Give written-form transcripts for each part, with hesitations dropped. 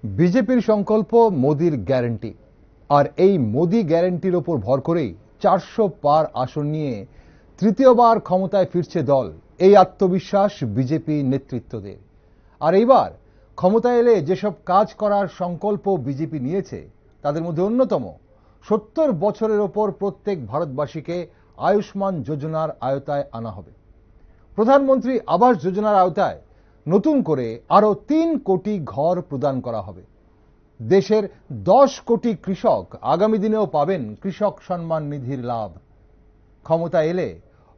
বিজেপির সংকল্প মোদির গ্যারান্টি, আর এই মোদি গ্যারান্টির ওপর ভর করেই 400 পার আসন নিয়ে তৃতীয়বার ক্ষমতায় ফিরছে দল। এই আত্মবিশ্বাস বিজেপি নেতৃত্বদের। আর এইবার ক্ষমতায় এলে যেসব কাজ করার সংকল্প বিজেপি নিয়েছে তাদের মধ্যে অন্যতম 70 বছরের ওপর প্রত্যেক ভারতবাসীকে আয়ুষ্মান যোজনার আওতায় আনা হবে। প্রধানমন্ত্রী আবাস যোজনার আওতায় নতুন করে আরো 3 কোটি ঘর প্রদান করা হবে। দেশের 10 কোটি কৃষক আগামী দিনেও পাবেন কৃষক সম্মান নিধির লাভ। ক্ষমতা এলে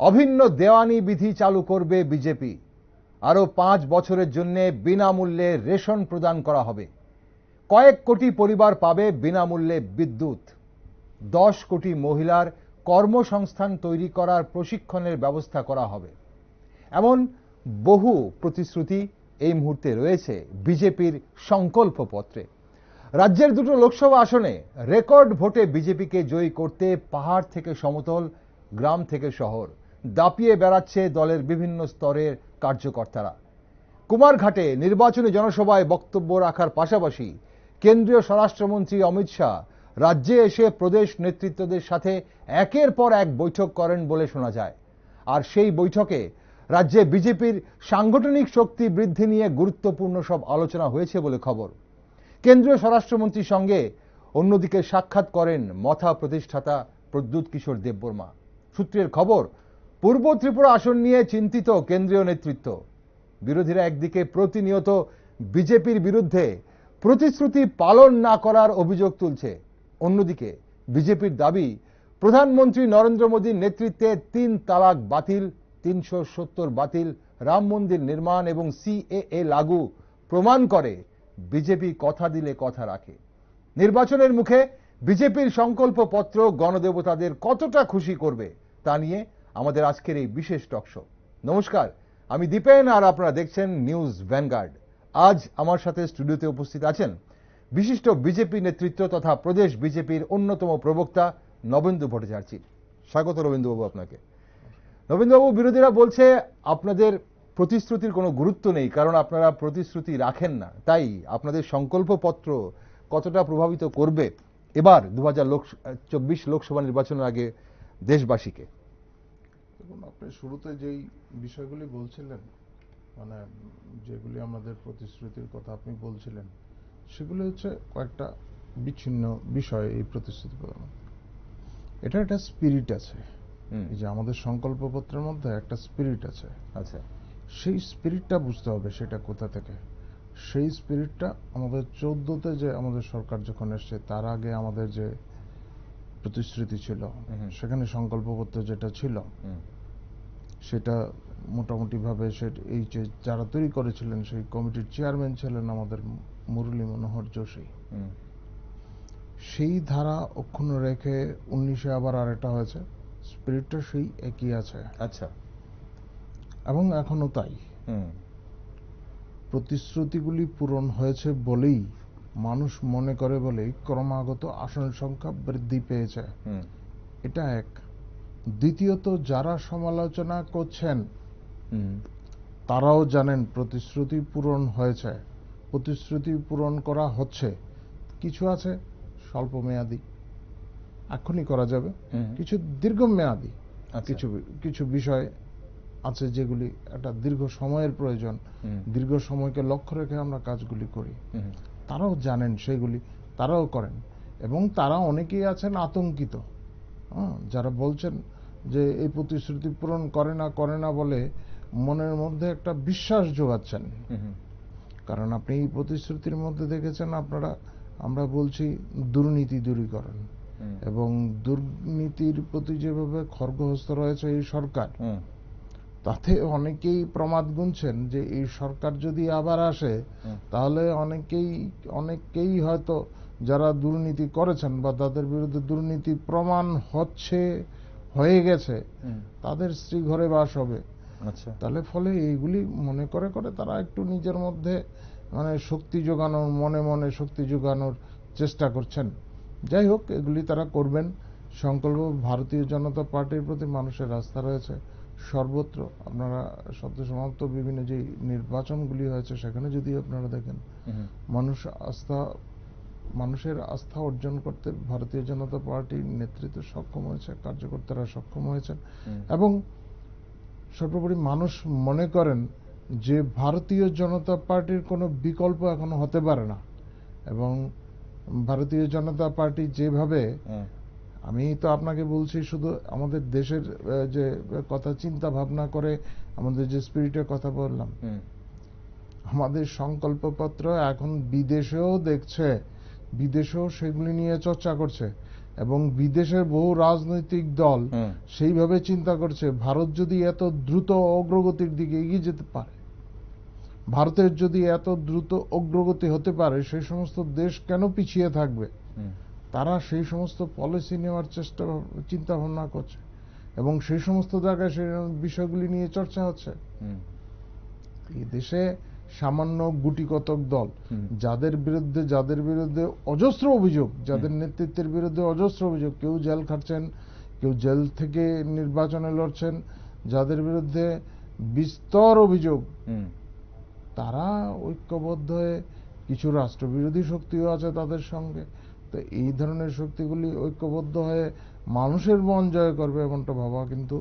অভিন্ন দেওয়ানি বিধি চালু করবে বিজেপি। আরো 5 বছরের জন্য বিনামূল্যে রেশন প্রদান করা হবে। কয়েক কোটি পরিবার পাবে বিনামূল্যে বিদ্যুৎ। 10 কোটি মহিলার কর্মসংস্থান তৈরি করার প্রশিক্ষণের ব্যবস্থা করা হবে। এমন বহু প্রতিশ্রুতি এই মুহূর্তে রয়েছে বিজেপির সংকল্পপত্রে। রাজ্যের দুটো লোকসভা আসনে রেকর্ড ভোটে বিজেপিকে জয়ী করতে পাহাড় থেকে সমতল, গ্রাম থেকে শহর দাপিয়ে বেড়াচ্ছে দলের বিভিন্ন স্তরের কার্যকর্তারা। কুমারঘাটে নির্বাচনী জনসভায় বক্তব্য রাখার পাশাপাশি কেন্দ্রীয় স্বরাষ্ট্রমন্ত্রী অমিত শাহ রাজ্যে এসে প্রদেশ নেতৃত্বদের সাথে একের পর এক বৈঠক করেন বলে শোনা যায়। আর সেই বৈঠকে রাজ্যে বিজেপির সাংগঠনিক শক্তি বৃদ্ধি নিয়ে গুরুত্বপূর্ণ সব আলোচনা হয়েছে বলে খবর। কেন্দ্রীয় স্বরাষ্ট্রমন্ত্রীর সঙ্গে অন্যদিকে সাক্ষাৎ করেন মথা প্রতিষ্ঠাতা প্রদ্যুৎ কিশোর দেববর্মা। সূত্রের খবর, পূর্ব ত্রিপুরা আসন নিয়ে চিন্তিত কেন্দ্রীয় নেতৃত্ব। বিরোধীরা একদিকে প্রতিনিয়ত বিজেপির বিরুদ্ধে প্রতিশ্রুতি পালন না করার অভিযোগ তুলছে, অন্যদিকে বিজেপির দাবি প্রধানমন্ত্রী নরেন্দ্র মোদীর নেতৃত্বে 3 তালাক বাতিল, 370 বাতিল, রাম মন্দির নির্মাণ এবং সিএএ লাগু প্রমাণ করে বিজেপি কথা দিলে কথা রাখে। নির্বাচনের মুখে বিজেপির সংকল্পপত্র গণদেবতাদের কতটা খুশি করবে তা নিয়ে আমাদের আজকের এই বিশেষ টকশো। নমস্কার, আমি দীপেন আর আপনারা দেখছেন নিউজ ভ্যানগার্ড। আজ আমার সাথে স্টুডিওতে উপস্থিত আছেন বিশিষ্ট বিজেপি নেতৃত্ব তথা প্রদেশ বিজেপির অন্যতম প্রবক্তা নবেন্দু ভট্টাচার্য। স্বাগত নবেন্দুবাবু আপনাকে। নবেন্দুবাবু, বিরোধীরা বলছে আপনাদের প্রতিশ্রুতির কোনো গুরুত্ব নেই, কারণ আপনারা প্রতিশ্রুতি রাখেন না, তাই আপনাদের সংকল্পপত্র কতটা প্রভাবিত করবে এবার 2024 লোকসভা নির্বাচনের আগে দেশবাসীকে? দেখুন, আপনি শুরুতে যেই বিষয়গুলি বলছিলেন, মানে যেগুলি আমাদের প্রতিশ্রুতির কথা আপনি বলছিলেন, সেগুলি হচ্ছে কয়েকটা বিচ্ছিন্ন বিষয়। এই প্রতিশ্রুতি প্রদান, এটা একটা স্পিরিট আছে। এই যে আমাদের সংকল্পপত্রের মধ্যে একটা স্পিরিট আছে। আচ্ছা, সেই স্পিরিটটা বুঝতে হবে সেটা কোথা থেকে। সেই স্পিরিটটা আমাদের 14তে যে আমাদের সরকার যখন এসছে তার আগে আমাদের যে প্রতিশ্রুতি ছিল, সেখানে সংকল্পপত্র যেটা ছিল সেটা মোটামুটি ভাবে এই যে যারা তৈরি করেছিলেন সেই কমিটির চেয়ারম্যান ছিলেন আমাদের মুরলী মনোহর যোশী। সেই ধারা অক্ষুণ্ণ রেখে 19-এ আবার আরেকটা হয়েছে, স্পিরিটটা সেই একই আছে। আচ্ছা, এবং এখনো তাই। প্রতিশ্রুতিগুলি পূরণ হয়েছে বলেই, মানুষ মনে করে বলেই ক্রমাগত আসন সংখ্যা বৃদ্ধি পেয়েছে। এটা এক। দ্বিতীয়ত, যারা সমালোচনা করছেন তারাও জানেন প্রতিশ্রুতি পূরণ হয়েছে, প্রতিশ্রুতি পূরণ করা হচ্ছে। কিছু আছে স্বল্প মেয়াদী, এখনই করা যাবে, কিছু দীর্ঘমেয়াদী, কিছু বিষয় আছে যেগুলি একটা দীর্ঘ সময়ের প্রয়োজন। দীর্ঘ সময়কে লক্ষ্য রেখে আমরা কাজগুলি করি। তারাও জানেন সেগুলি, তারাও করেন। এবং তারা অনেকেই আছেন আতঙ্কিত, যারা বলছেন যে এই প্রতিশ্রুতি পূরণ করে না বলে মনের মধ্যে একটা বিশ্বাস যোগাচ্ছেন। কারণ আপনি এই প্রতিশ্রুতির মধ্যে দেখেছেন, আমরা বলছি দুর্নীতি দূরীকরণ, এবং দুর্নীতির প্রতি যেভাবে খড়গহস্ত রয়েছে এই সরকার, তাতে অনেকেই প্রমাদ গুনছেন যে এই সরকার যদি আবার আসে তাহলে অনেকেই হয়তো যারা দুর্নীতি করেছেন বা তাদের বিরুদ্ধে দুর্নীতি প্রমাণ হয়ে গেছে, তাদের স্ত্রী ঘরে বাস হবে। আচ্ছা, তাহলে ফলে এইগুলি মনে করে তারা একটু নিজের মধ্যে মানে শক্তি যোগানোর, মনে মনে শক্তি যোগানোর চেষ্টা করছেন। যাই হোক, এগুলি তারা করবেন। সংকল্প, ভারতীয় জনতা পার্টির প্রতি মানুষের আস্থা রয়েছে, সর্বত্র আপনারা সদ্য সমাপ্ত বিভিন্ন যে নির্বাচনগুলি হয়েছে সেখানে যদি আপনারা দেখেন মানুষের আস্থা অর্জন করতে ভারতীয় জনতা পার্টির নেতৃত্ব সক্ষম হয়েছে, কার্যকর্তারা সক্ষম হয়েছেন এবং সর্বোপরি মানুষ মনে করেন যে ভারতীয় জনতা পার্টির কোনো বিকল্প এখনো হতে পারে না। এবং ভারতীয় জনতা পার্টি যেভাবে, আমি তো আপনাকে বলছি শুধু আমাদের দেশের যে কথা চিন্তা ভাবনা করে আমাদের যে স্পিরিটের কথা বললাম, আমাদের সংকল্পপত্র এখন বিদেশেও দেখছে, বিদেশেও সেগুলি নিয়ে চর্চা করছে এবং বিদেশের বহু রাজনৈতিক দল সেইভাবে চিন্তা করছে ভারত যদি এত দ্রুত অগ্রগতির দিকে এগিয়ে যেতে পারে, ভারতের যদি এত দ্রুত অগ্রগতি হতে পারে, সেই সমস্ত দেশ কেন পিছিয়ে থাকবে। তারা সেই সমস্ত পলিসি নেওয়ার চিন্তা ভাবনা করছে এবং সেই সমস্ত জায়গায় সেই বিষয়গুলি নিয়ে চর্চা হচ্ছে। এই দেশে সামান্য গুটিকতক দল যাদের বিরুদ্ধে অজস্র অভিযোগ, যাদের নেতৃত্বের বিরুদ্ধে অজস্র অভিযোগ, কেউ জেল খাটছেন, কেউ জেল থেকে নির্বাচনে লড়ছেন, যাদের বিরুদ্ধে বিস্তর অভিযোগ, তারা ঐক্যবদ্ধ হয়ে, কিছু রাষ্ট্রবিরোধী শক্তিও আছে তাদের সঙ্গে, তো এই ধরনের শক্তিগুলি ঐক্যবদ্ধ হয়ে মানুষের মন জয় করবে এমনটা ভাবা কিন্তু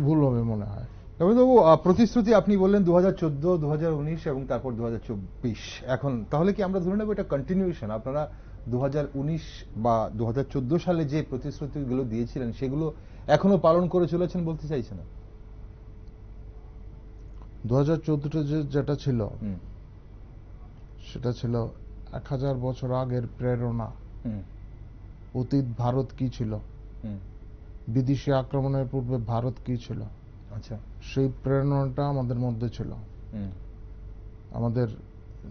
ভুল হবে মনে হয়। রবীন্দ্রবাবু, প্রতিশ্রুতি আপনি বললেন 2014, 2019 এবং তারপর 2024, এখন তাহলে কি আমরা ধরে নেব এটা কন্টিনিউশন? আপনারা 2019 বা 2014 সালে যে প্রতিশ্রুতিগুলো দিয়েছিলেন সেগুলো এখনো পালন করে চলেছেন বলতে চাইছেন? 2014 যেটা ছিল সেটা ছিল 1000 বছর আগের প্রেরণা। অতীত ভারত কি ছিল, বিদেশি আক্রমণের পূর্বে ভারত কি ছিল, আচ্ছা, সেই প্রেরণাটা আমাদের মধ্যে ছিল। আমাদের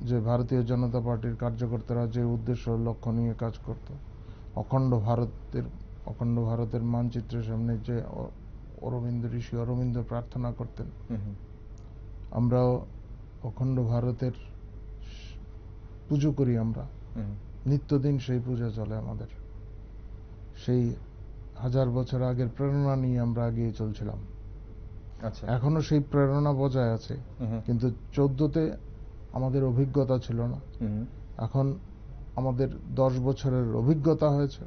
যে ভারতীয় জনতা পার্টির কার্যকর্তারা যে উদ্দেশ্য লক্ষ্য নিয়ে কাজ করত, অখণ্ড ভারতের মানচিত্রের সামনে যে ঋষি অরবিন্দ প্রার্থনা করতেন, আমরাও অখণ্ড ভারতের পুজো করি। আমরা নিত্যদিন সেই পূজা চলে আমাদের। সেই 1000 বছর আগের প্রেরণা নিয়ে আমরা এগিয়ে চলছিলাম। আচ্ছা, এখনো সেই প্রেরণা বজায় আছে, কিন্তু 14তে আমাদের অভিজ্ঞতা ছিল না। এখন আমাদের 10 বছরের অভিজ্ঞতা হয়েছে,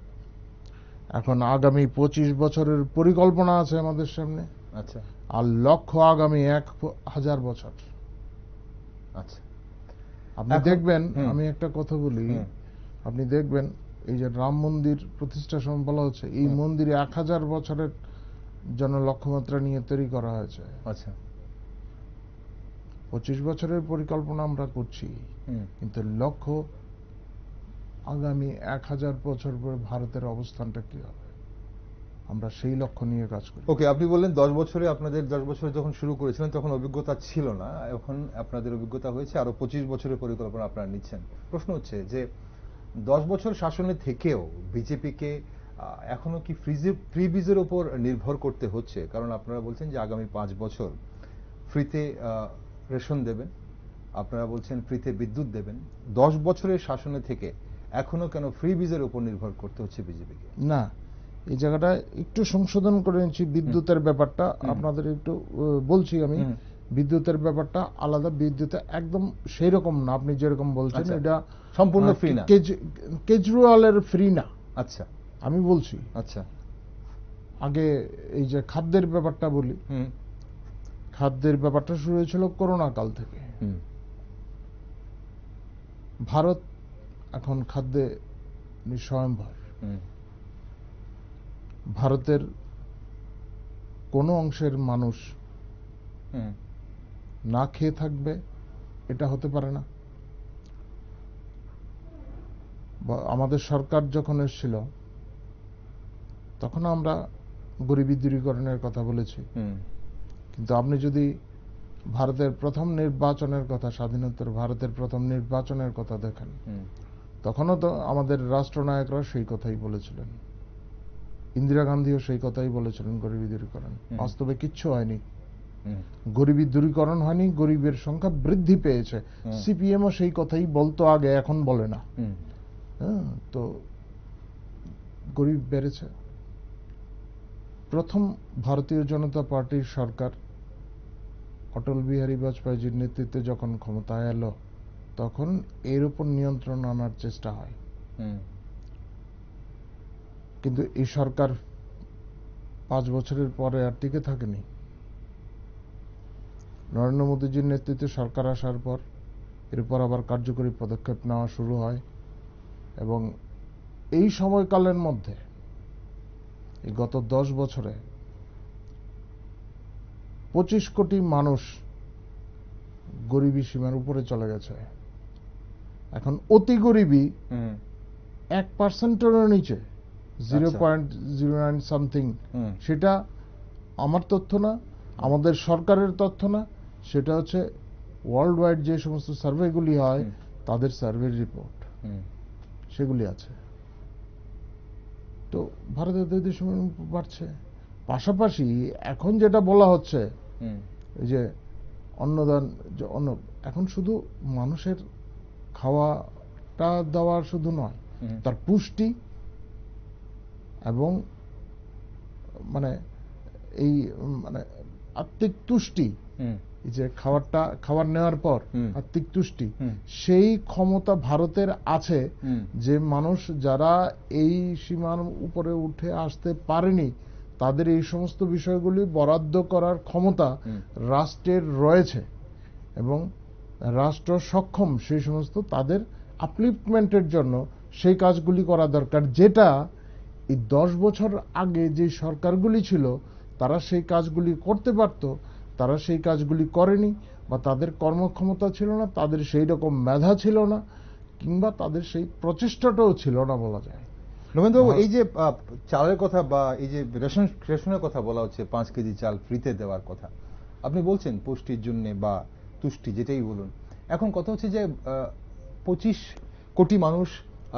এখন আগামী 25 বছরের পরিকল্পনা আছে আমাদের সামনে। আচ্ছা, আর লক্ষ্য আগামী 1000 বছর। আচ্ছা, আপনি দেখবেন, আমি একটা কথা বলি, আপনি দেখবেন এই যে রাম মন্দির প্রতিষ্ঠা বলা হচ্ছে, এই মন্দির 1000 বছরের জন্য লক্ষ্যমাত্রা নিয়ে তৈরি করা হয়েছে। আচ্ছা, 25 বছরের পরিকল্পনা আমরা করছি, কিন্তু লক্ষ্য আগামী 1000 বছর পরে ভারতের অবস্থানটা কি হবে, আমরা সেই লক্ষ্য নিয়ে কাজ করি। ওকে, আপনি বললেন 10 বছরে, আপনাদের 10 বছরে যখন শুরু করেছিলেন তখন অভিজ্ঞতা ছিল না, এখন আপনাদের অভিজ্ঞতা হয়েছে, আরো 25 বছরের পরিকল্পনা আপনারা নিচ্ছেন। প্রশ্ন হচ্ছে যে 10 বছর শাসনে থেকেও বিজেপিকে এখনো কি ফ্রিবিজের উপর নির্ভর করতে হচ্ছে? কারণ আপনারা বলছেন যে আগামী 5 বছর ফ্রিতে রেশন দেবেন, আপনারা বলছেন ফ্রিতে বিদ্যুৎ দেবেন। 10 বছরের শাসনে থেকে এখনো কেন ফ্রিবিজের উপর নির্ভর করতে হচ্ছে বিজেপিকে? না, এই জায়গাটা একটু সংশোধন করে নিচ্ছি। বিদ্যুতের ব্যাপারটা আপনাদের একটু বলছি আমি। বিদ্যুতের ব্যাপারটা আলাদা, বিদ্যুৎ একদম সেই রকম না আপনি যেরকম বলছেন, এটা সম্পূর্ণ ফ্রি না, কেজরিওয়ালের ফ্রি না। আচ্ছা, আমি বলছি, আচ্ছা, আগে এই যে খাদ্যের ব্যাপারটা বলি, খাদ্যের ব্যাপারটা শুরু হয়েছিল করোনা কাল থেকে। ভারত এখন খাদ্যে নিঃস্বয়ম্ভর। ভারতের কোন অংশের মানুষ না খেয়ে থাকবে এটা হতে পারে না। আমাদের সরকার যখন এসেছিল তখন আমরা গরিবী দূরীকরণের কথা বলেছি, কিন্তু আপনি যদি ভারতের প্রথম নির্বাচনের কথা, স্বাধীনোত্তর ভারতের প্রথম নির্বাচনের কথা দেখেন, তখনও তো আমাদের রাষ্ট্রনায়করা সেই কথাই বলেছিলেন। ইন্দিরা গান্ধীও সেই কথাই বলেছিলেন, গরিবী দূরীকরণ। বাস্তবে কিচ্ছু হয়নি, গরিবী দূরীকরণ হয়নি, গরিবের সংখ্যা বৃদ্ধি পেয়েছে। সিপিএমও সেই কথাই বলতো আগে, এখন বলে না। তো গরিব বেড়েছে। প্রথম ভারতীয় জনতা পার্টির সরকার অটল বিহারী বাজপেয়ীজির নেতৃত্বে যখন ক্ষমতায় এলো, তখন এর উপর নিয়ন্ত্রণ আনার চেষ্টা হয়। কিন্তু এই সরকার 5 বছরের পরে আর টিকে থাকেনি। নরেন্দ্র মোদীজির নেতৃত্বে সরকার আসার পর এর উপর আবার কার্যকরী পদক্ষেপ নেওয়া শুরু হয়, এবং এই সময়কালের মধ্যে এই গত 10 বছরে 25 কোটি মানুষ গরিবী সীমার উপরে চলে গেছে। এখন অতি গরিবী 1%-এরও নিচে, 0.09 সামথিং। সেটা আমার তথ্য না, আমাদের সরকারের তথ্য না, সেটা হচ্ছে ওয়ার্ল্ড ওয়াইড যে সমস্ত সার্ভেগুলি হয় তাদের সার্ভের রিপোর্ট, সেগুলি আছে। তো ভারতের দেশ বাড়ছে। পাশাপাশি এখন যেটা বলা হচ্ছে, এই যে অন্নদান, এখন শুধু মানুষের খাওয়াটা দেওয়া শুধু নয়, তার পুষ্টি এবং মানে এই মানে আত্মিক তুষ্টি, এই যে খাবার নেওয়ার পর আত্মিক তুষ্টি, সেই ক্ষমতা ভারতের আছে যে মানুষ যারা এই সীমার উপরে উঠে আসতে পারেনি তাদের এই সমস্ত বিষয়গুলি বরাদ্দ করার ক্ষমতা রাষ্ট্রের রয়েছে, এবং রাষ্ট্র সক্ষম সেই সমস্ত তাদের আপলিফটমেন্টের জন্য সেই কাজগুলি করা দরকার, যেটা এই 10 বছর আগে যে সরকারগুলি ছিল তারা সেই কাজগুলি করতে পারত, তারা সেই কাজগুলি করেনি, বা তাদের কর্মক্ষমতা ছিল না, তাদের সেই রকম মেধা ছিল না, কিংবা তাদের সেই প্রচেষ্টাটাও ছিল না বলা যায়। নবেন্দ্রবাবু, এই যে চালের কথা বা এই যে রেশনের কথা বলা হচ্ছে, 5 কেজি চাল ফ্রিতে দেওয়ার কথা আপনি বলছেন পুষ্টির জন্য বা তুষ্টি যেটাই বলুন, এখন কথা হচ্ছে যে 25 কোটি মানুষ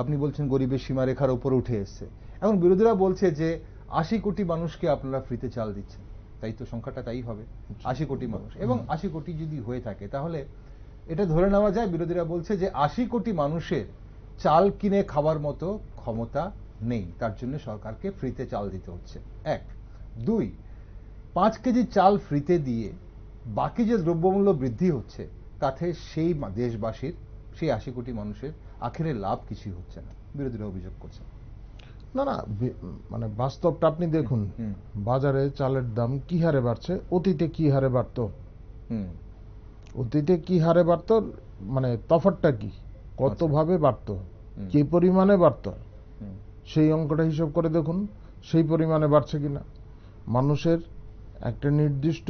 আপনি বলছেন গরিবের সীমারেখার উপরে উঠে এসছে। এখন বিরোধীরা বলছে যে 80 কোটি মানুষকে আপনারা ফ্রিতে চাল দিচ্ছেন, তাই তো সংখ্যাটা তাই হবে 80 কোটি মানুষ। এবং 80 কোটি যদি হয়ে থাকে তাহলে এটা ধরে নেওয়া যায়, বিরোধীরা বলছে যে 80 কোটি মানুষের চাল কিনে খাওয়ার মতো ক্ষমতা নেই, তার জন্য সরকারকে ফ্রিতে চাল দিতে হচ্ছে। 1, 2, 5 কেজি চাল ফ্রিতে দিয়ে বাকি যে দ্রব্যমূল্য বৃদ্ধি হচ্ছে তাতে সেই দেশবাসীর, সেই 80 কোটি মানুষের আখেরে লাভ কিছুই হচ্ছে না, বিরোধীরা অভিযোগ করছে। না না, মানে বাস্তবটা আপনি দেখুন, বাজারে চালের দাম কি হারে বাড়ছে, অতীতে কি হারে বাড়তো, অতীতে কি হারে বাড়তো, মানে তফাৎটা কি, কতভাবে বাড়তো, কি পরিমাণে বাড়তো, সেই অঙ্কটা হিসাব করে দেখুন সেই পরিমাণে বাড়ছে কিনা। মানুষের একটা নির্দিষ্ট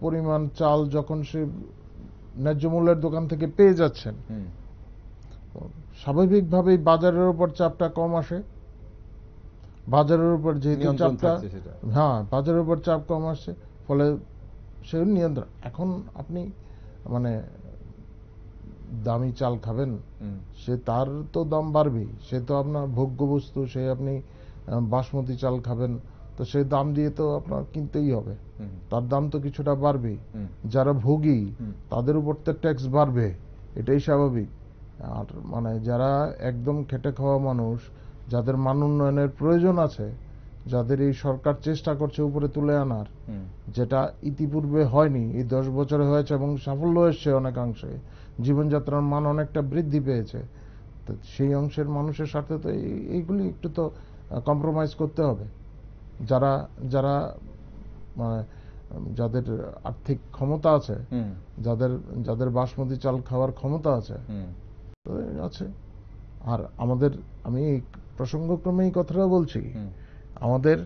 পরিমাণ চাল যখন সে ন্যায্য মূল্যের দোকান থেকে পেয়ে যাচ্ছেন, স্বাভাবিকভাবেই বাজারের উপর চাপটা কম আসে, বাজারের উপর যেহেতু চাপটা, হ্যাঁ বাজারের উপর চাপ কম আসছে, ফলে সে নিয়ন্ত্রণ। এখন আপনি মানে দামি চাল খাবেন, সে তার তো দাম বাড়বেই, সে তো আপনার ভোগ্য বস্তু, সে আপনি বাসমতি চাল খাবেন তো সে দাম দিয়ে তো আপনার কিনতেই হবে, তার দাম তো কিছুটা বাড়বেই। যারা ভোগী তাদের উপর তো ট্যাক্স বাড়বে, এটাই স্বাভাবিক। আর মানে যারা একদম খেটে খাওয়া মানুষ, যাদের মান উন্নয়নের প্রয়োজন আছে, যাদের এই সরকার চেষ্টা করছে উপরে তুলে আনার, যেটা ইতিপূর্বে হয়নি, এই 10 বছরে হয়েছে এবং সাফল্য এসছে অনেকাংশে, জীবনযাত্রার মান অনেকটা বৃদ্ধি পেয়েছে, তো সেই অংশের মানুষের সাথে তো এইগুলি একটু তো কম্প্রোমাইজ করতে হবে। যারা যারা মানে যাদের আর্থিক ক্ষমতা আছে, যাদের বাসমতি চাল খাওয়ার ক্ষমতা আছে, আর আমাদের, আমি এই প্রসঙ্গক্রমে এই কথাটা বলছি, আমাদের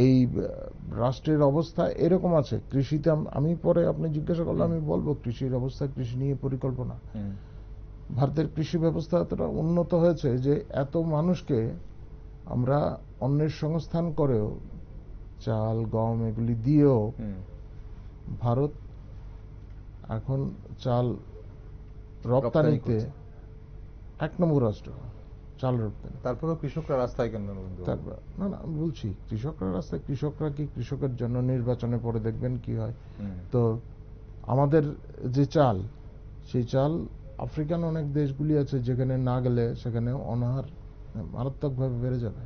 এই রাষ্ট্রের অবস্থা এরকম আছে। কৃষিতে আমি পরে আপনি জিজ্ঞাসা করলে আমি বলবো কৃষির অবস্থা, কৃষি নিয়ে পরিকল্পনা। ভারতের কৃষি ব্যবস্থা এতটা উন্নত হয়েছে যে এত মানুষকে আমরা অন্যের সংস্থান করেও, চাল গম এগুলি দিয়েও ভারত এখন চাল রপ্তানিতে 1 নম্বর রাষ্ট্র, চাল রপ্তানি। তারপরেও কৃষকরা রাস্তায় কেন? না না, আমি বলছি কৃষকরা রাস্তায়, কৃষকরা কি কৃষকের জন্য নির্বাচনে পরে দেখবেন কি হয়। তো আমাদের যে চাল, সেই চাল আফ্রিকান অনেক দেশগুলি আছে যেখানে না গেলে সেখানে অনাহার মারাত্মকভাবে বেড়ে যাবে।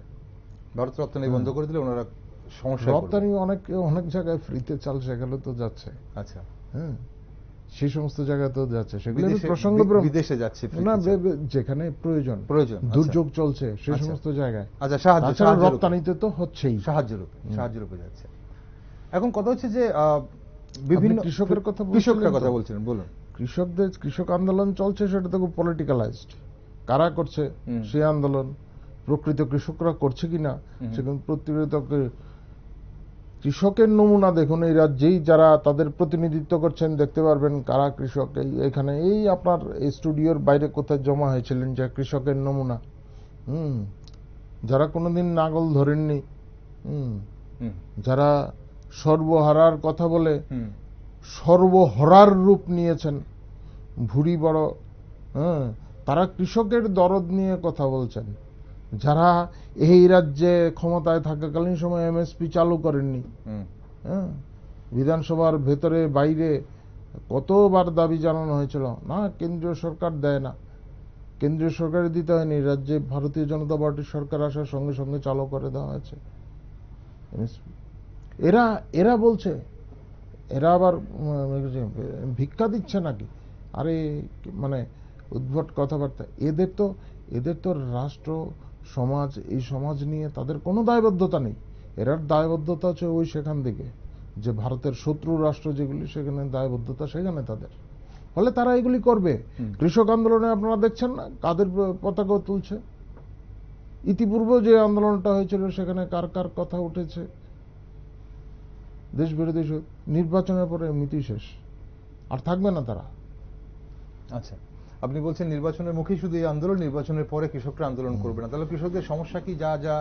ভারত রপ্তানি বন্ধ করে দিলে ওনারা সমস্যা রপ্তানি অনেক জায়গায় ফ্রিতে চাল সেগুলো তো যাচ্ছে। আচ্ছা, হ্যাঁ, সেই সমস্ত জায়গায় তো যাচ্ছে, সেগুলো প্রসঙ্গ বিদেশে যাচ্ছে না, যেখানে প্রয়োজন প্রয়োজন, দুর্যোগ চলছে সেই সমস্ত জায়গায়। আচ্ছা, সাহায্য রপ্তানিতে তো হচ্ছেই, সাহায্য রূপে যাচ্ছে। এখন কথা হচ্ছে যে বিভিন্ন কৃষকের কথা বলছিলেন, বলুন। কৃষক আন্দোলন চলছে, সেটা তো খুব পলিটিক্যালাইজড। কারা করছে সেই আন্দোলন, প্রকৃত কৃষকরা করছে কিনা, সেখানে কৃষকের নমুনা দেখুন এই রাজ্যেই যারা তাদের প্রতিনিধিত্ব করছেন দেখতে পারবেন কারা কৃষক। এখানে এই আপনার এই স্টুডিওর বাইরে কোথায় জমা হয়েছিলেন যে কৃষকের নমুনা, যারা কোনোদিন নাঙল ধরেননি, যারা সর্বহারার কথা বলে সর্বহরার রূপ নিয়েছেন, ভুঁড়ি বড়, তারা কৃষকের দরদ নিয়ে কথা বলছেন। যারা এই রাজ্যে ক্ষমতায় থাকাকালীন সময় এমএসপি চালু করেননি, বিধানসভার ভেতরে বাইরে কতবার দাবি জানানো হয়েছিল, না কেন্দ্রীয় সরকার দেয় না, কেন্দ্রীয় সরকারে দিতে হয়নি, রাজ্যে ভারতীয় জনতা পার্টির সরকার আসার সঙ্গে সঙ্গে চালু করে দেওয়া হয়েছে এমএসপি। এরা বলছে, এরা আবার ভিক্ষা দিচ্ছে নাকি? আরে মানে উদ্ভট কথাবার্তা। এদের তো রাষ্ট্র সমাজ, এই সমাজ নিয়ে তাদের কোনো দায়বদ্ধতা নেই। এরার দায়বদ্ধতা হচ্ছে ওই সেখান থেকে যে ভারতের শত্রু রাষ্ট্র যেগুলি, সেখানে দায়বদ্ধতা সেখানে তাদের, ফলে তারা এগুলি করবে। কৃষক আন্দোলনে আপনারা দেখছেন না কাদের পতাকা তুলছে? ইতিপূর্বে যে আন্দোলনটা হয়েছিল সেখানে কার কার কথা উঠেছে? দেশ বিরোধী, নির্বাচনের পরে এমনিতেই শেষ, আর থাকবে না তারা। আচ্ছা, আপনি বলছেন নির্বাচনের মুখে শুধু এই আন্দোলন, নির্বাচনের পরে কৃষকরা আন্দোলন করবে না, তাহলে কৃষকদের সমস্যা কি? যা যা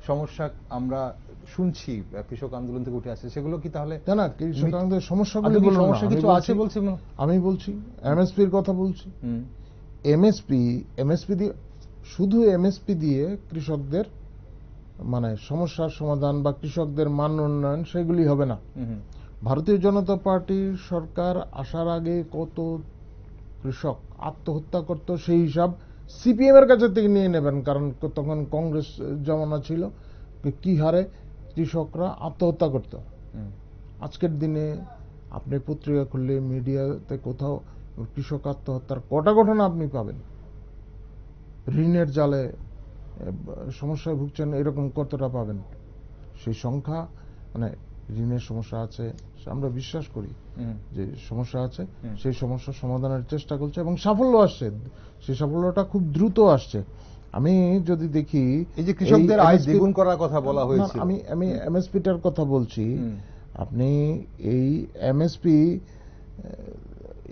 সমস্যা আমরা শুনছি কৃষক আন্দোলন থেকে উঠে আসছে, সেগুলো কি তাহলে না? কৃষক আন্দোলনের সমস্যাগুলো কিছু আছে বলছি, আমি বলছি এমএসপির কথা বলছি। এমএসপি দিয়ে, শুধু এমএসপি দিয়ে কৃষকদের মানে সমস্যার সমাধান বা কৃষকদের মান উন্নয়ন সেগুলি হবে না। ভারতীয় জনতা পার্টির সরকার আসার আগে কত কৃষক আত্মহত্যা করত সেই হিসাব সিপিএম এর কাছে থেকে নিয়ে নেবেন, কারণ তখন কংগ্রেস জমানা ছিল, কি হারে কৃষকরা আত্মহত্যা করত। আজকের দিনে আপনি পত্রিকা খুললে, মিডিয়াতে কোথাও কৃষক আত্মহত্যার কটা ঘটনা আপনি পাবেন? ঋণের জালে সমস্যায় ভুগছেন এরকম কতটা পাবেন? সেই সংখ্যা, মানে ঋণের সমস্যা আছে, আমরা বিশ্বাস করি যে সমস্যা আছে, সেই সমস্যা সমাধানের চেষ্টা করছে এবং সাফল্য আসছে, সেই সাফল্যটা খুব দ্রুত আসছে। আমি যদি দেখি এই যে কৃষকদের আয় দ্বিগুণ করার কথা বলা হয়েছে, আমি এমএসপিটার কথা বলছি। আপনি এই এমএসপি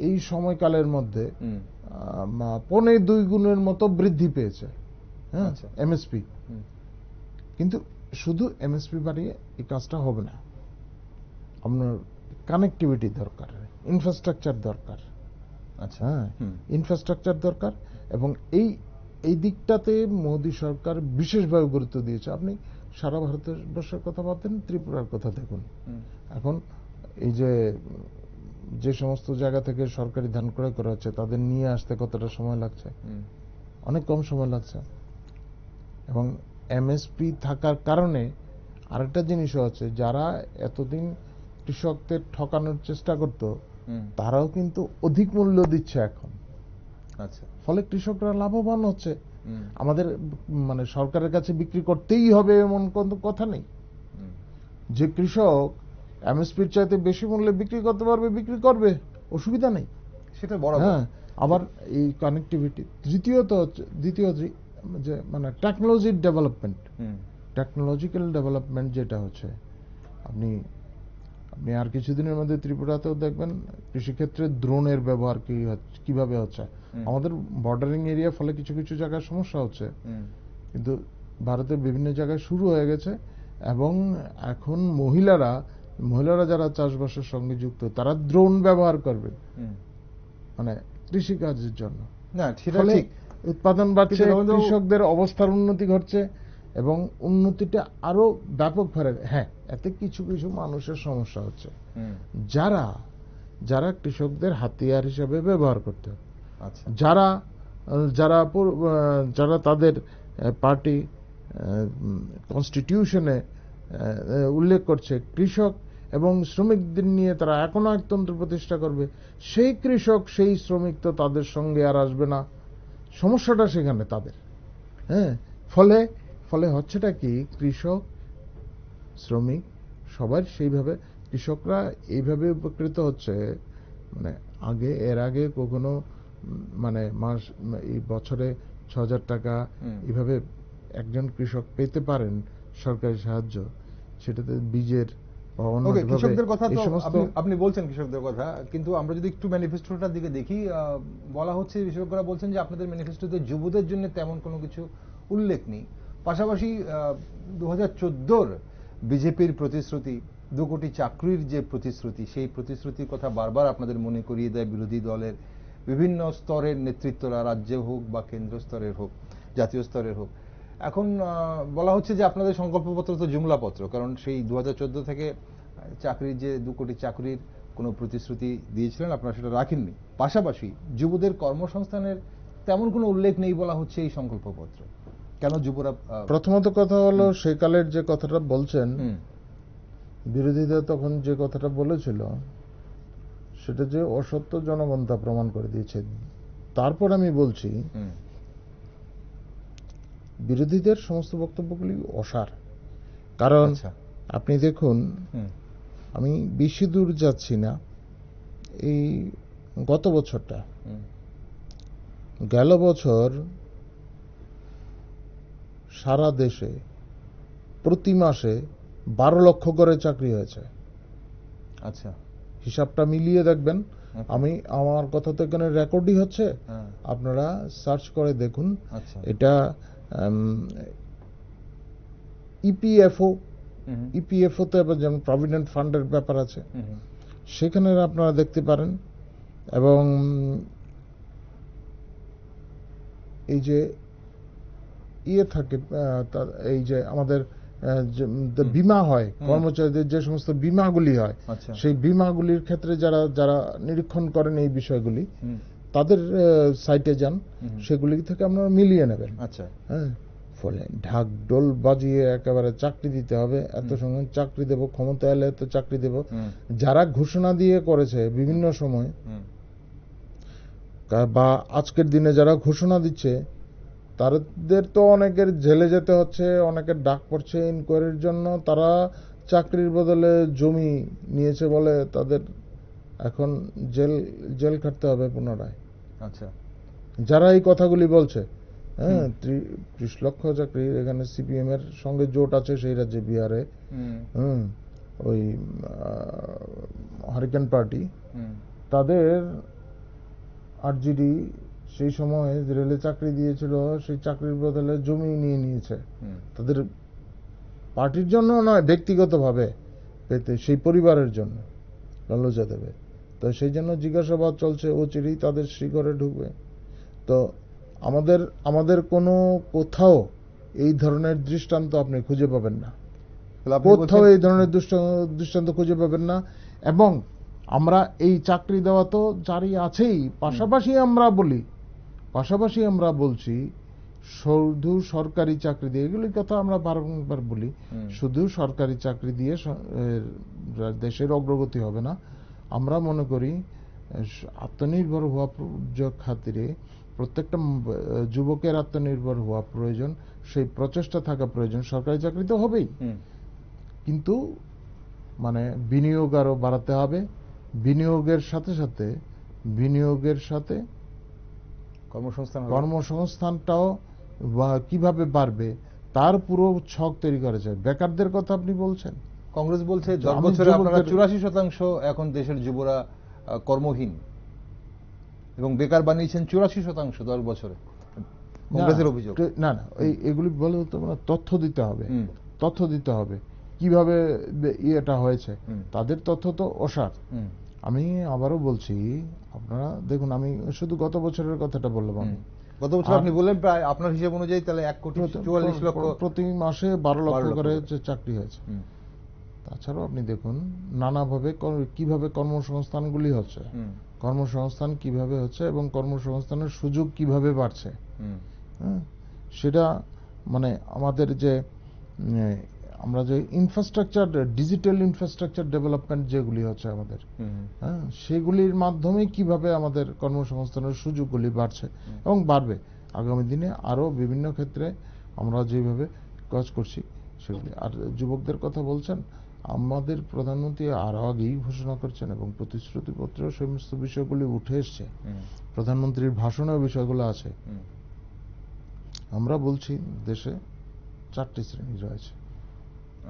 এই সময়কালের মধ্যে 1.5 গুণের মতো বৃদ্ধি পেয়েছে, হ্যাঁ, এমএসপি। কিন্তু শুধু এমএসপি বাড়িয়ে এই কাজটা হবে না, আপনার কানেক্টিভিটি দরকার, ইনফ্রাস্ট্রাকচার দর্কার। আচ্ছা, হ্যাঁ, ইনফ্রাস্ট্রাকচার দরকার, এবং এই দিকটাতে মোদী সরকার বিশেষভাবে গুরুত্ব দিয়েছে। আপনি সারা ভারতবর্ষের কথা ভাবতেন, ত্রিপুরার কথা দেখুন। এখন এই যে সমস্ত জায়গা থেকে সরকারি ধান ক্রয় করা হচ্ছে, তাদের নিয়ে আসতে কতটা সময় লাগছে? অনেক কম সময় লাগছে। এবং এমএসপি থাকার কারণে আরেকটা জিনিসও আছে, যারা এতদিন কৃষকদের ঠকানোর চেষ্টা করত, তারাও কিন্তু অধিক মূল্য দিচ্ছে এখন। আচ্ছা, ফলে কৃষকরা লাভবান হচ্ছে। আমাদের মানে সরকারের কাছে বিক্রি করতেই হবে এমন কোনো কথা নেই। যে কৃষক এমএসপির চাইতে বেশি মূল্যে বিক্রি করতে পারবে, বিক্রি করবে, অসুবিধা নেই, সেটা বড়। হ্যাঁ, আবার এই কানেক্টিভিটি। দ্বিতীয় যে মানে টেকনোলজির ডেভেলপমেন্ট, টেকনোলজিক্যাল ডেভেলপমেন্ট যেটা হচ্ছে, আপনি আর কিছুদিনের মধ্যে ত্রিপুরাতেও দেখবেন কৃষিক্ষেত্রে ড্রোনের ব্যবহার কিভাবে হচ্ছে। আমাদের বর্ডারিং এরিয়া, ফলে কিছু কিছু জায়গায় সমস্যা হচ্ছে, কিন্তু ভারতের বিভিন্ন জায়গায় শুরু হয়ে গেছে। এবং এখন মহিলারা যারা চাষবাসের সঙ্গে যুক্ত, তারা ড্রোন ব্যবহার করবে মানে কৃষিকাজের জন্য। উৎপাদন বাড়ছে, কৃষকদের অবস্থার উন্নতি ঘটছে, এবং উন্নতিটা আরো ব্যাপক ভাবে। হ্যাঁ, এতে কিছু কিছু মানুষের সমস্যা হচ্ছে, যারা কৃষকদের হাতিয়ার হিসেবে ব্যবহার করতে, যারা তাদের পার্টি কনস্টিটিউশনে উল্লেখ করছে কৃষক এবং শ্রমিকদের নিয়ে তারা এখনো একতন্ত্র প্রতিষ্ঠা করবে। সেই কৃষক সেই শ্রমিক তো তাদের সঙ্গে আর আসবে না, সমস্যাটা সেখানে তাদের। হ্যাঁ, ফলে ফলে হচ্ছেটা কি, কৃষক শ্রমিক সবার সেইভাবে, কৃষকরা এইভাবে উপকৃত হচ্ছে। মানে এর আগে কখনো মানে এই বছরে ৬,০০০ টাকা এইভাবে একজন কৃষক পেতে পারেন সরকারি সাহায্য, সেটাতে বীজের কৃষকদের কথা তো আপনি বলছেন, কৃষকদের কথা, কিন্তু আমরা যদি একটু ম্যানিফেস্টোটার দিকে দেখি, বলা হচ্ছে, বিশেষজ্ঞরা বলছেন যে আপনাদের ম্যানিফেস্টোতে যুবদের জন্য তেমন কোনো কিছু উল্লেখ নেই। পাশাপাশি 2014 বিজেপির প্রতিশ্রুতি, 2 কোটি চাকরির যে প্রতিশ্রুতি, সেই প্রতিশ্রুতির কথা বারবার আপনাদের মনে করিয়ে দেয় বিরোধী দলের বিভিন্ন স্তরের নেতৃত্বরা, রাজ্যে হোক বা কেন্দ্র স্তরের হোক, জাতীয় স্তরের হোক। এখন বলা হচ্ছে যে আপনাদের সংকল্পপত্র তো জুমলাপত্র, কারণ সেই 2014 থেকে চাকরির যে 2 কোটি চাকরির কোনো প্রতিশ্রুতি দিয়েছিলেন, আপনারা সেটা রাখেননি। পাশাপাশি যুবদের কর্মসংস্থানের তেমন কোনো উল্লেখ নেই বলা হচ্ছে এই সংকল্পপত্র। কেন যুবরা? প্রথমত কথা হলো, সেকালের যে কথাটা বলছেন, বিরোধীরা তখন যে কথাটা বলেছিল সেটা যে অসত্য, জনগণ তা প্রমাণ করে দিয়েছে। তারপর আমি বলছি, বিরোধীদের সমস্ত বক্তব্যগুলি অসার। কারণ আপনি দেখুন, আমি বেশি দূর যাচ্ছি না, এই গত বছরটা, গেল বছর সারা দেশে প্রতি মাসে 12 লক্ষ করে চাকরি হয়েছে। আচ্ছা, হিসাবটা মিলিয়ে দেখবেন। আমার কথা তো এখানে রেকর্ডই হচ্ছে, আপনারা সার্চ করে দেখুন। এটা ইপিএফও তে যেমন প্রভিডেন্ট ফান্ডের ব্যাপার আছে, সেখানে আপনারা দেখতে পারেন। এবং এই যে থাকে, এই যে আমাদের বীমা হয়, কর্মচারীদের যে সমস্ত বীমাগুলি হয়, সেই বীমাগুলির ক্ষেত্রে যারা নিরীক্ষণ করেন এই বিষয়গুলি, তাদের সাইটে যান, সেগুলি থেকে আপনারা মিলিয়ে নেবেন। আচ্ছা, হ্যাঁ, ফলে ঢাক ঢোল বাজিয়ে একেবারে চাকরি দিতে হবে, এত সঙ্গে চাকরি দেব, ক্ষমতা এলে এত চাকরি দেব, যারা ঘোষণা দিয়ে করেছে বিভিন্ন সময়, বা আজকের দিনে যারা ঘোষণা দিচ্ছে, তাদের তো অনেকের জেলে যেতে হচ্ছে, অনেকের ডাক পড়ছে ইনকোয়ারির জন্য। তারা চাকরির বদলে জমি নিয়েছে বলে তাদের এখন জেল খাটতে হবে পুনরায়। আচ্ছা, যারা এই কথাগুলি বলছে, হ্যাঁ, 30 লক্ষ চাকরি, এখানে সিপিএম এর সঙ্গে জোট আছে সেই রাজ্যে, বিহারে, ওই হরিকেন পার্টি, তাদের আরজেডি সেই সময় রেলে চাকরি দিয়েছিল, সেই চাকরির বদলে জমি নিয়ে নিয়েছে, তাদের পার্টির জন্য নয়, ব্যক্তিগতভাবে পেতে, সেই পরিবারের জন্য লজ্জা দেবে। তো সেই জন্য জিজ্ঞাসাবাদ চলছে, ও চিরেই তাদের শিকড়ে ঢুকবে। তো আমাদের কোনো কোথাও এই ধরনের দৃষ্টান্ত আপনি খুঁজে পাবেন না, কোথাও এই ধরনের দৃষ্টান্ত খুঁজে পাবেন না। এবং আমরা এই চাকরি দেওয়া তো জারি আছেই, পাশাপাশি আমরা বলছি শুধু সরকারি চাকরি দিয়ে, এগুলির কথা আমরা বারবার বলি, শুধু সরকারি চাকরি দিয়ে দেশের অগ্রগতি হবে না। আমরা মনে করি আত্মনির্ভর হওয়া খাতিরে প্রত্যেকটা যুবকের আত্মনির্ভর হওয়া প্রয়োজন, সেই প্রচেষ্টা থাকা প্রয়োজন। সরকারি চাকরি তো হবেই, কিন্তু মানে বিনিয়োগ আরো বাড়াতে হবে, বিনিয়োগের সাথে কর্মসংস্থানটাও কিভাবে বাড়বে তার পুরো ছক তৈরি করা যায়। বেকারদের কথা আপনি বলছেন, কংগ্রেস বলছে 10 বছরে আপনারা 84% এখন দেশের যুবরা কর্মহীন, এবং বেকার বানিয়েছেন 84% 10 বছরে, কংগ্রেসের অভিযোগ। না, এগুলি বলে তো তথ্য দিতে হবে কিভাবে এটা হয়েছে, তাদের তথ্য তো অসার। আমি আবারও বলছি, আপনারা দেখুন, আমি শুধু গত বছরের কথাটা বললাম। আমি গত বছর আপনি বললেন প্রায় আপনার হিসাব অনুযায়ী তাহলে 1,44 লক্ষ, প্রতি মাসে 12 লক্ষ করে চাকরি হয়েছে। তাছাড়াও আপনি দেখুন নানাভাবে কিভাবে কর্মসংস্থানগুলি হচ্ছে, কর্মসংস্থান কিভাবে হচ্ছে এবং কর্মসংস্থানের সুযোগ কিভাবে বাড়ছে, সেটা মানে আমাদের যে আমরা যে ইনফ্রাস্ট্রাকচার, ডিজিটাল ইনফ্রাস্ট্রাকচার ডেভেলপমেন্ট যেগুলি হচ্ছে আমাদের, হ্যাঁ, সেগুলির মাধ্যমে কিভাবে আমাদের কর্মসংস্থানের সুযোগগুলি বাড়ছে এবং বাড়বে আগামী দিনে আরো বিভিন্ন ক্ষেত্রে আমরা যেভাবে কাজ করছি সেগুলি। আর যুবকদের কথা বলছেন, আমাদের প্রধানমন্ত্রী আরো আগেই ঘোষণা করছেন এবং প্রতিশ্রুতিপত্র সমস্ত বিষয়গুলি উঠে এসছে, প্রধানমন্ত্রীর ভাষণেও বিষয়গুলো আছে। আমরা বলছি দেশে 4টি শ্রেণী রয়েছে,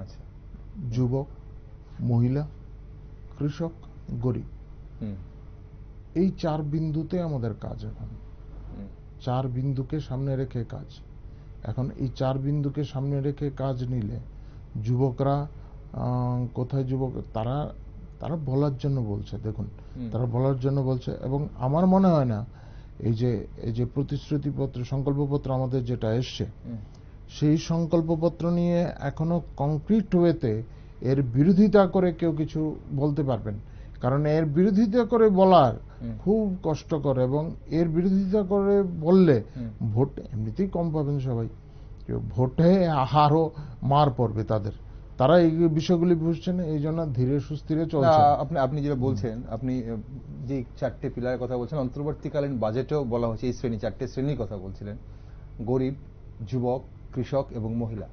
আচ্ছা, যুবক, মহিলা, কৃষক, গরিব। এই 4 বিন্দুতে আমাদের কাজ। এখন 4 বিন্দুকে সামনে রেখে কাজ। এখন এই 4 বিন্দুকে সামনে রেখে কাজ নিলে যুবকরা কোথায়, যুবক তারা বলার জন্য বলছে, দেখুন তারা বলার জন্য বলছে। এবং আমার মনে হয় না এই যে প্রতিশ্রুতিপত্র, সংকল্পপত্র আমাদের যেটা এসছে, সেই সংকল্পপত্র নিয়ে এখনো কংক্রিট ওয়েতে এর বিরোধিতা করে কেউ কিছু বলতে পারবেন, কারণ এর বিরোধিতা করে বলার খুব কষ্টকর, এবং এর বিরোধিতা করে বললে ভোট এমনিতেই কম পাবেন সবাই, ভোটে আরো মার পড়বে তাদের। তারা এই বিষয়গুলি বুঝছেন, এই জন্য ধীরে সুস্থিরে চলছে। আপনি যেটা বলছেন, আপনি যে 4টে পিলারের কথা বলছেন, অন্তর্বর্তীকালীন বাজেটেও বলা হয়েছে এই শ্রেণী, 4টে শ্রেণীর কথা বলছিলেন, গরিব, যুবক, কৃষক এবং মহিলা।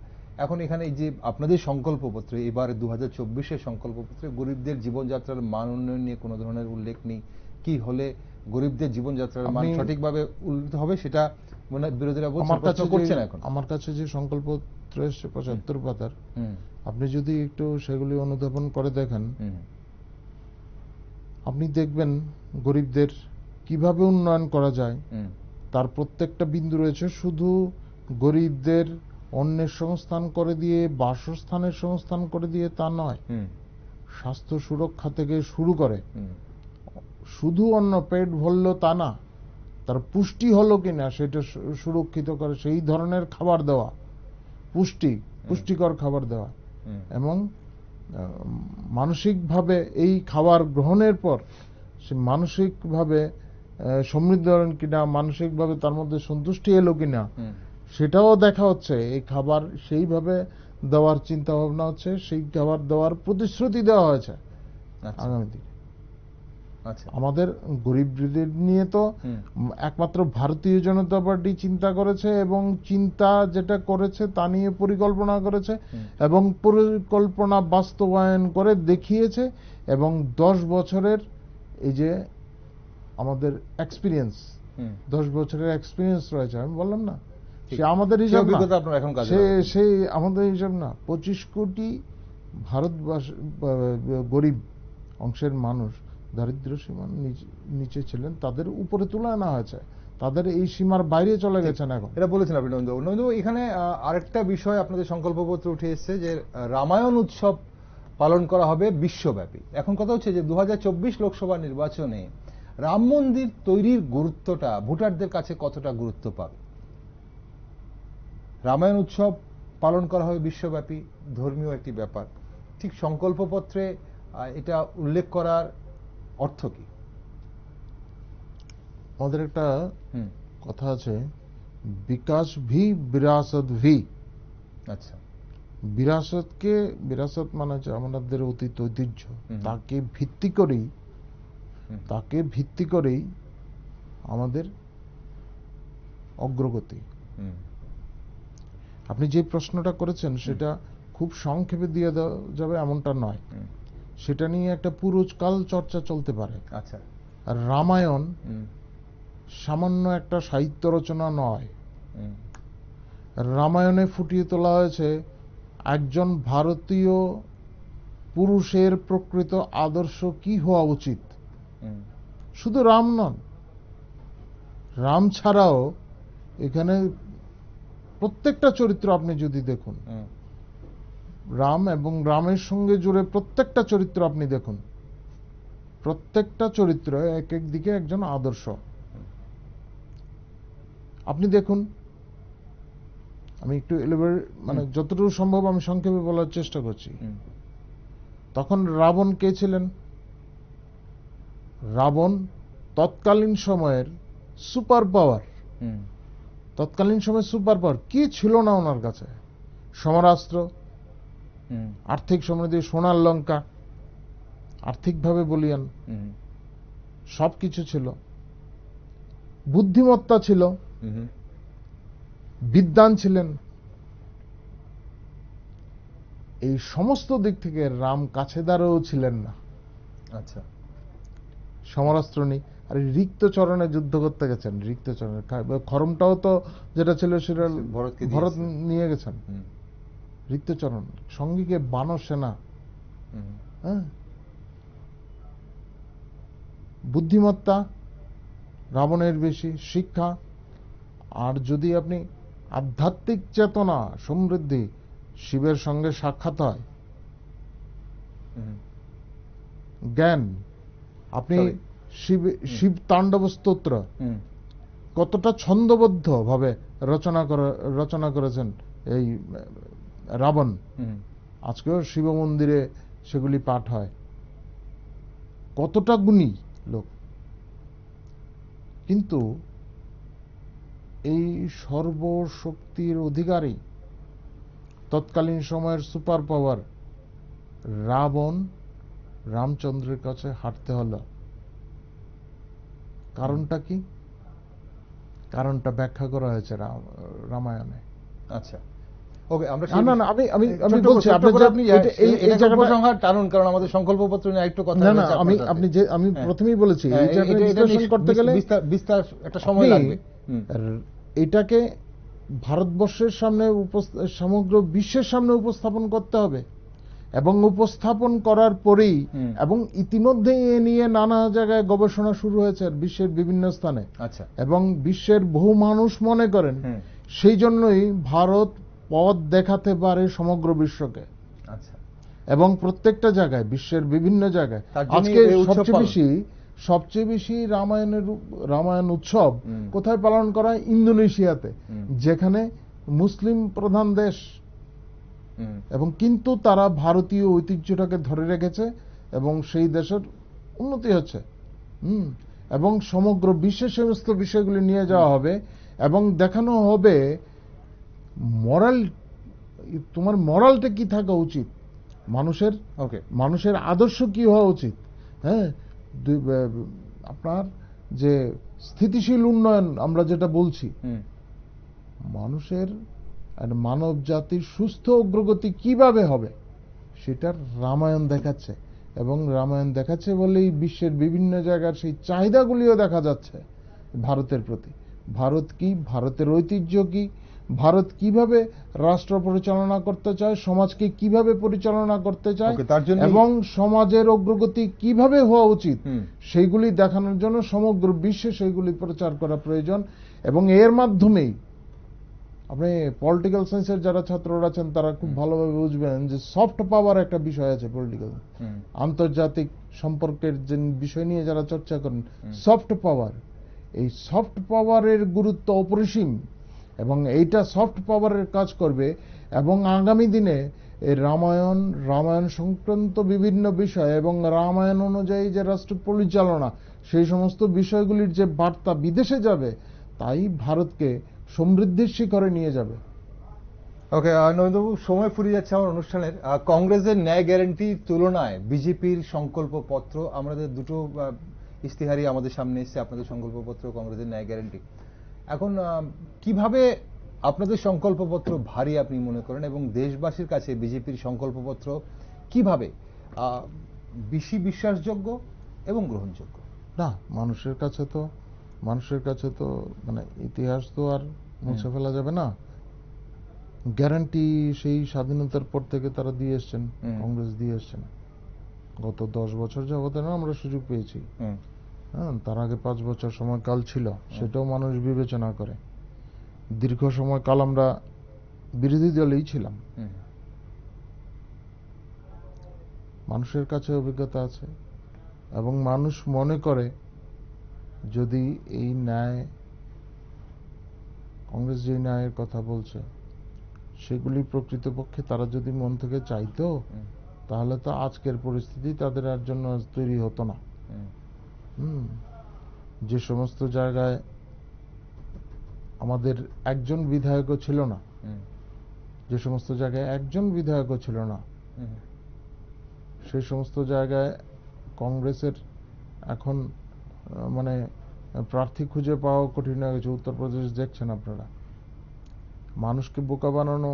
এখন এখানে এই যে আপনাদের সংকল্পপত্রে, এবার 2024-এর সংকল্পপত্রে গরিবদের জীবনযাত্রার মান উন্নয়ন নিয়ে কোনো ধরনের উল্লেখ নেই। কি হলে গরিবদের জীবনযাত্রার মান সঠিকভাবে উন্নীত হবে সেটা মনে হয় বিরোধীরা করছেন। এখন আমার কাছে যে সংকল্পপত্র এসছে 75 পাতার, আপনি যদি একটু সেগুলি অনুধাবন করে দেখেন, আপনি দেখবেন গরিবদের কিভাবে উন্নয়ন করা যায় তার প্রত্যেকটা বিন্দু রয়েছে। শুধু গরিবদের অন্যের সংস্থান করে দিয়ে, বাসস্থানের সংস্থান করে দিয়ে তা নয়, স্বাস্থ্য সুরক্ষা থেকে শুরু করে, শুধু অন্য পেট ভরল তা না, তার পুষ্টি হলো কিনা সেটা সুরক্ষিত করে সেই ধরনের খাবার দেওয়া, পুষ্টিকর খাবার দেওয়া, এবং মানসিকভাবে এই খাবার গ্রহণের পর সে মানসিকভাবে সমৃদ্ধ হলেন কিনা, মানসিকভাবে তার মধ্যে সন্তুষ্টি এলো কিনা সেটাও দেখা হচ্ছে। এই খাবার সেইভাবে দেওয়ার চিন্তা ভাবনা হচ্ছে, সেই খাবার দেওয়ার প্রতিশ্রুতি দেওয়া হয়েছে আগামী দিনে। আমাদের গরিবদের নিয়ে তো একমাত্র ভারতীয় জনতা পার্টি চিন্তা করেছে, এবং চিন্তা যেটা করেছে তা নিয়ে পরিকল্পনা করেছে, এবং পরিকল্পনা বাস্তবায়ন করে দেখিয়েছে। এবং 10 বছরের এই যে আমাদের এক্সপিরিয়েন্স, 10 বছরের এক্সপিরিয়েন্স রয়েছে, আমি বললাম না, সে আমাদের হিসাব না, সেই আমাদের হিসাব না। 25 কোটি ভারতবাসী গরিব অংশের মানুষ দারিদ্র সীমার নিচে ছিলেন, তাদের উপরে তুলে আনা হয়েছে, তাদের এই সীমার বাইরে চলে গেছেন। এখন এটা বলেছেন আপনি নন্দু। এখানে আরেকটা বিষয় আপনাদের সংকল্পপত্র উঠে এসেছে যে রামায়ণ উৎসব পালন করা হবে বিশ্বব্যাপী। এখন কথা হচ্ছে যে 2024 লোকসভা নির্বাচনে রাম মন্দির তৈরির গুরুত্বটা ভোটারদের কাছে কতটা গুরুত্ব পাবে? রামায়ণ উৎসব পালন করা হবে বিশ্বব্যাপী, ধর্মীয় একটি ব্যাপার, ঠিক সংকল্পপত্রে এটা উল্লেখ করার অর্থ কি? আমাদের একটা কথা আছে, বিকাশ ভি বিরাসত ভি। আচ্ছা, বিরাসত মানে হচ্ছে আমাদের অতীত ঐতিহ্য, তাকে ভিত্তি করেই আমাদের অগ্রগতি। আপনি যে প্রশ্নটা করেছেন সেটা খুব সংক্ষেপে দিয়ে দেওয়া যাবে এমনটা নয়, সেটা নিয়ে একটা পুরোকাল চর্চা চলতে পারে। আচ্ছা, আর রামায়ণ সামান্য একটা সাহিত্য রচনা নয়। রামায়ণে ফুটিয়ে তোলা হয়েছে একজন ভারতীয় পুরুষের প্রকৃত আদর্শ কি হওয়া উচিত। শুধু রাম নন, রাম ছাড়াও এখানে প্রত্যেকটা চরিত্র আপনি যদি দেখুন, রাম এবং রামের সঙ্গে জুড়ে প্রত্যেকটা চরিত্র আপনি দেখুন, প্রত্যেকটা চরিত্র এক এক দিকে একজন আদর্শ। আপনি দেখুন, আমি একটু মানে যতটুকু সম্ভব আমি সংক্ষেপে বলার চেষ্টা করছি। তখন রাবণ কে ছিলেন? রাবণ তৎকালীন সময়ের সুপার পাওয়ার। তৎকালীন সময় সুপার পাওয়ার কি ছিল না ওনার কাছে? সমরাস্ত্র, আর্থিক সমৃদ্ধি, সোনার লঙ্কা, আর্থিকভাবে বলিয়ান, সবকিছু ছিল, বুদ্ধিমত্তা ছিল, বিদ্বান ছিলেন। এই সমস্ত দিক থেকে রাম কাছেদারও ছিলেন না। আচ্ছা, সমরাস্ত্র নেই, আর রিক্ত চরণে যুদ্ধ করতে গেছেন। রিক্ত চরণে খরমটাও তো যেটা ছিল সেটা ভরত নিয়ে গেছেন। রিক্ত চরণ, সঙ্গীকে বানর সেনা। হ্যাঁ, বুদ্ধিমত্তা রাবণের বেশি, শিক্ষা, আর যদি আপনি আধ্যাত্মিক চেতনা, সমৃদ্ধি, শিবের সঙ্গে সাক্ষাৎ হয়, জ্ঞান, আপনি শিব তাণ্ডব স্তোত্র কতটা ছন্দবদ্ধ ভাবে রচনা করেছেন এই রাবণ। আজকেও শিব মন্দিরে সেগুলি পাঠ হয়। কতটা গুণী লোক, কিন্তু এই সর্বশক্তির অধিকারী, তৎকালীন সময়ের সুপার পাওয়ার রাবণ রামচন্দ্রের কাছে হাঁটতে হলো। কারণটা কি? কারণটা ব্যাখ্যা করা হয়েছে রামায়ণে। আচ্ছা, ওকে, আমরা আমি বলছি কারণ আমাদের সংকল্পপত্র নিয়ে একটু কথা। আমি প্রথমেই বলেছি বিশ্লেষণ করতে গেলে বিস্তার একটা সময় লাগবে। এটাকে ভারতবর্ষের সামনে, সমগ্র বিশ্বের সামনে উপস্থাপন করতে হবে, এবং উপস্থাপন করার পরেই, এবং ইতিমধ্যেই এ নিয়ে নানা জায়গায় গবেষণা শুরু হয়েছে বিশ্বের বিভিন্ন স্থানে। আচ্ছা, এবং বিশ্বের বহু মানুষ মনে করেন সেই জন্যই ভারত পথ দেখাতে পারে সমগ্র বিশ্বকে। আচ্ছা, এবং প্রত্যেকটা জায়গায়, বিশ্বের বিভিন্ন জায়গায় আজকে সবচেয়ে বেশি রামায়ণ উৎসব কোথায় পালন করা হয়? ইন্দোনেশিয়াতে, যেখানে মুসলিম প্রধান দেশ, এবং কিন্তু তারা ভারতীয় ঐতিহ্যটাকে ধরে রেখেছে, এবং সেই দেশের উন্নতি হচ্ছে। এবং সমগ্র বিশ্বে সমস্ত বিষয়গুলি নিয়ে যাওয়া হবে, এবং দেখানো হবে তোমার মরালটা কি থাকা উচিত, মানুষের আদর্শ কি হওয়া উচিত। হ্যাঁ, আপনার যে স্থিতিশীল উন্নয়ন আমরা যেটা বলছি, মানুষের আর মানব জাতির সুস্থ অগ্রগতি কিভাবে হবে, সেটা রামায়ণ দেখাচ্ছে। এবং রামায়ণ দেখাচ্ছে বলেই বিশ্বের বিভিন্ন জায়গার সেই চাহিদাগুলিও দেখা যাচ্ছে ভারতের প্রতি। ভারত কি, ভারতের ঐতিহ্য কি, ভারত কিভাবে রাষ্ট্র পরিচালনা করতে চায়, সমাজকে কিভাবে পরিচালনা করতে চায়, এবং সমাজের অগ্রগতি কিভাবে হওয়া উচিত, সেইগুলি দেখানোর জন্য সমগ্র বিশ্বে সেইগুলি প্রচার করা প্রয়োজন। এবং এর মাধ্যমেই আপনি পলিটিক্যাল সায়েন্সের যারা ছাত্ররা আছেন তারা খুব ভালোভাবে বুঝবেন যে সফট পাওয়ার একটা বিষয় আছে। পলিটিক্যাল আন্তর্জাতিক সম্পর্কের যে বিষয় নিয়ে যারা চর্চা করেন, সফট পাওয়ার, এই সফট পাওয়ারের গুরুত্ব অপরিসীম, এবং এইটা সফট পাওয়ারের কাজ করবে। এবং আগামী দিনে এই রামায়ণ সংক্রান্ত বিভিন্ন বিষয় এবং রামায়ণ অনুযায়ী যে রাষ্ট্র পরিচালনা, সেই সমস্ত বিষয়গুলির যে বার্তা বিদেশে যাবে, তাই ভারতকে সমৃদ্ধির শিখরে নিয়ে যাবে। ওকে নবীনবাবু, সময় ফুরিয়ে যাচ্ছে আমার অনুষ্ঠানের। কংগ্রেসের ন্যায় গ্যারান্টির তুলনায় বিজেপির সংকল্পপত্র, আমাদের দুটো ইস্তিহারই আমাদের সামনে এসছে, আপনাদের সংকল্পপত্র, কংগ্রেসের ন্যায় গ্যারান্টি। এখন কিভাবে আপনাদের সংকল্পপত্র ভারী আপনি মনে করেন, এবং দেশবাসীর কাছে বিজেপির সংকল্পপত্র কিভাবে বেশি বিশ্বাসযোগ্য এবং গ্রহণযোগ্য? না, মানুষের কাছে তো মানে ইতিহাস তো আর মুছে ফেলা যাবে না। গ্যারান্টি সেই স্বাধীনতার পর থেকে তারা দিয়ে এসছেন, কংগ্রেস দিয়ে এসছেন। গত 10 বছর যাবত আমরা সুযোগ পেয়েছি। হ্যাঁ, তার আগে 5 বছর সময়কাল ছিল, সেটাও মানুষ বিবেচনা করে। দীর্ঘ সময়কাল আমরা বিরোধী দলেই ছিলাম। মানুষের কাছে অভিজ্ঞতা আছে, এবং মানুষ মনে করে যদি এই ন্যায়, কংগ্রেস যে ন্যায়ের কথা বলছে, সেগুলি প্রকৃতপক্ষে তারা যদি মন থেকে চাইতো, তাহলে তো আজকের পরিস্থিতি তাদের আর জন্য তৈরি হতো না। যে সমস্ত জায়গায় আমাদের একজন বিধায়কও ছিল না, যে সমস্ত জায়গায় একজন বিধায়কও ছিল না, সেই সমস্ত জায়গায় কংগ্রেসের এখন মানে প্রার্থী খুঁজে পাওয়া কঠিন হয়ে গেছে। উত্তরপ্রদেশ দেখছেন আপনারা, মানুষকে বোকা বানানো,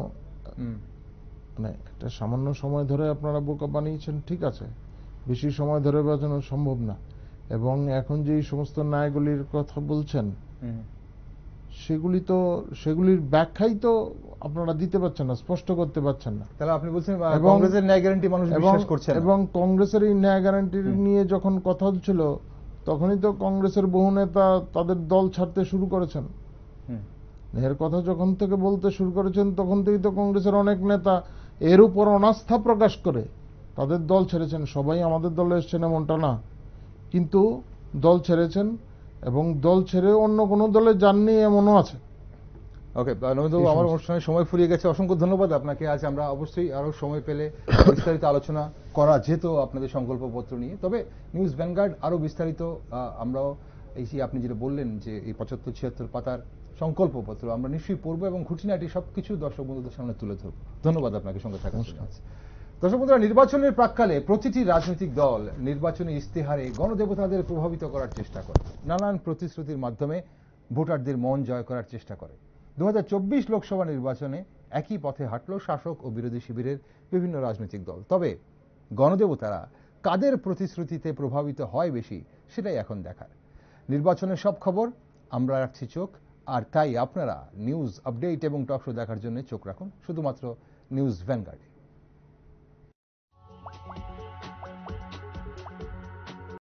মানে একটা সামান্য সময় ধরে আপনারা বোকা বানিয়েছেন, ঠিক আছে, বেশি সময় ধরে বাঁচানো সম্ভব না। এবং এখন যে সমস্ত ন্যায়গুলির কথা বলছেন, সেগুলির ব্যাখ্যাই তো আপনারা দিতে পারছেন না, স্পষ্ট করতে পারছেন না। তাহলে আপনি বলছেন কংগ্রেসের ন্যায় গ্যারান্টি মানুষ বিশ্বাস করছে না। এবং কংগ্রেসের এই ন্যায় গ্যারান্টি নিয়ে যখন কথা হচ্ছিল, তখনই তো কংগ্রেসের বহু নেতা তাদের দল ছাড়তে শুরু করেছেন। এর কথা যখন থেকে বলতে শুরু করেছেন, তখন থেকেই তো কংগ্রেসের অনেক নেতা এর উপর অনাস্থা প্রকাশ করে তাদের দল ছেড়েছেন। সবাই আমাদের দলে এসছেন এমনটা না, কিন্তু দল ছেড়েছেন, এবং দল ছেড়ে অন্য কোনো দলে যাননি এমনও আছে। ওকে নবীনবাবু, আমার অনুষ্ঠানের সময় ফুরিয়ে গেছে। অসংখ্য ধন্যবাদ আপনাকে। আজ আমরা অবশ্যই আরো সময় পেলে বিস্তারিত আলোচনা করা যেত আপনাদের সংকল্পপত্র নিয়ে। তবে নিউজ ভ্যানগার্ড আরো বিস্তারিত আমরাও এই যে আপনি যেটা বললেন যে এই 75-76 পাতার সংকল্পপত্র আমরা নিশ্চয়ই পড়বো এবং খুঁটিনাটি সবকিছু দর্শক বন্ধুদের সামনে তুলে ধরব। ধন্যবাদ আপনাকে সঙ্গে থাকার জন্য। দর্শক বন্ধুরা, নির্বাচনের প্রাক্কালে প্রতিটি রাজনৈতিক দল নির্বাচনী ইস্তেহারে গণদেবতাদের প্রভাবিত করার চেষ্টা করে, নানান প্রতিশ্রুতির মাধ্যমে ভোটারদের মন জয় করার চেষ্টা করে। 2024 লোকসভা নির্বাচনে একই পথে হাঁটল শাসক ও বিরোধী শিবিরের বিভিন্ন রাজনৈতিক দল। তবে গণদেবতারা কাদের প্রতিশ্রুতিতে প্রভাবিত হয় বেশি, সেটাই এখন দেখার। নির্বাচনের সব খবর আমরা রাখছি চোখ, আর তাই আপনারা নিউজ আপডেট এবং টক শো দেখার জন্য চোখ রাখুন শুধুমাত্র নিউজ ভ্যানগার্ডে।